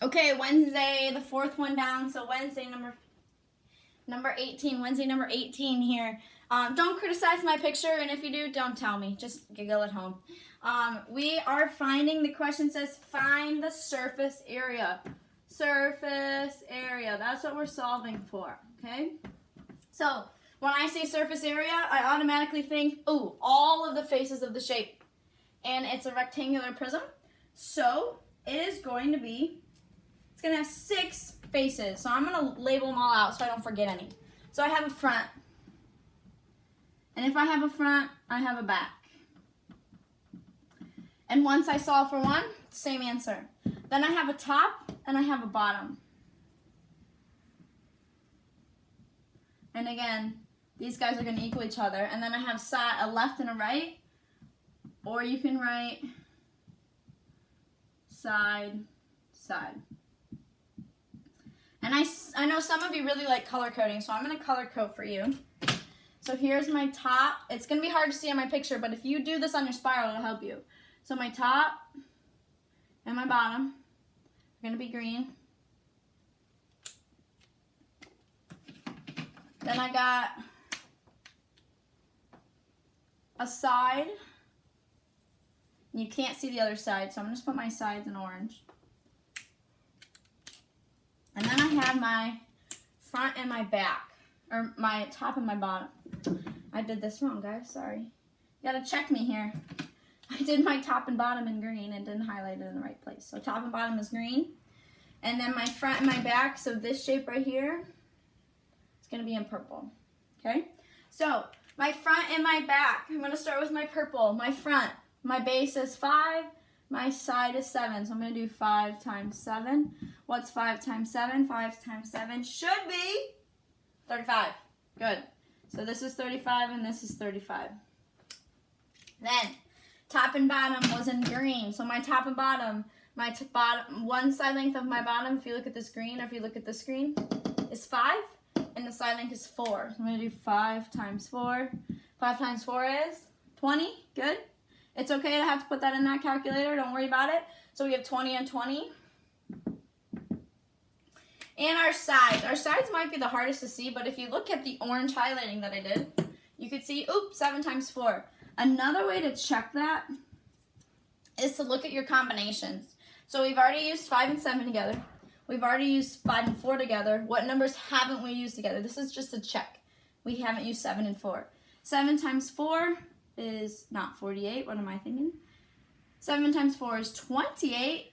Okay, Wednesday, the fourth one down. So Wednesday number 18. Wednesday number 18 here. Don't criticize my picture, and if you do, don't tell me. Just giggle at home. We are finding, the question says, find the surface area. Surface area. That's what we're solving for, okay? So when I say surface area, I automatically think, ooh, all of the faces of the shape. And it's a rectangular prism. So it is going to be, it's going to have 6 faces. So I'm going to label them all out so I don't forget any. So I have a front. And if I have a front, I have a back. And once I solve for one, same answer. Then I have a top and I have a bottom. And again, these guys are going to equal each other. And then I have a left and a right. Or you can write side, side. And I know some of you really like color coding, so I'm going to color code for you. So here's my top. It's going to be hard to see on my picture, but if you do this on your spiral, it'll help you. So my top and my bottom are going to be green. Then I got a side. You can't see the other side, so I'm going to just put my sides in orange. And then I have my front and my back, or my top and my bottom. I did this wrong, guys, sorry. You gotta check me here. I did my top and bottom in green and didn't highlight it in the right place. So top and bottom is green. And then my front and my back, so this shape right here, it's gonna be in purple, okay? So my front and my back, I'm gonna start with my purple. My front, my base is 5, my side is 7. So I'm gonna do 5 times 7. What's 5 times 7? 5 times 7 should be 35. Good. So this is 35 and this is 35. Then top and bottom was in green. So my top and bottom, bottom, one side length of my bottom, if you look at this green or if you look at the screen, is 5. And the side length is 4. So I'm going to do 5 times 4. 5 times 4 is 20. Good. It's okay to have to put that in that calculator. Don't worry about it. So we have 20 and 20. And our sides. Our sides might be the hardest to see, but if you look at the orange highlighting that I did, you could see, oops, 7 times 4. Another way to check that is to look at your combinations. So we've already used 5 and 7 together. We've already used 5 and 4 together. What numbers haven't we used together? This is just a check. We haven't used 7 and 4. 7 times 4 is not 48. What am I thinking? 7 times 4 is 28.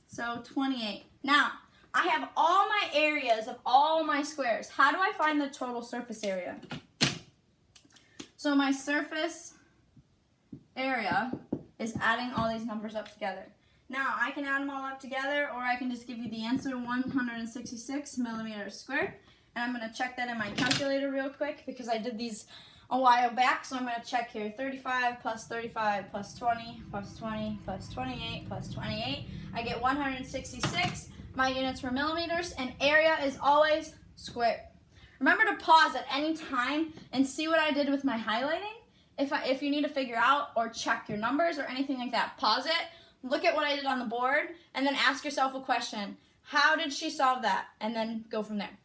So 28. Now, I have all my areas of all my squares. How do I find the total surface area? So my surface area is adding all these numbers up together. Now, I can add them all up together, or I can just give you the answer, 166 millimeters squared. And I'm going to check that in my calculator real quick because I did these a while back. So I'm going to check here, 35 plus 35 plus 20 plus 20 plus 28 plus 28. I get 166. My units were millimeters, and area is always squared. Remember to pause at any time and see what I did with my highlighting. If you need to figure out or check your numbers or anything like that, pause it, look at what I did on the board, and then ask yourself a question. How did she solve that? And then go from there.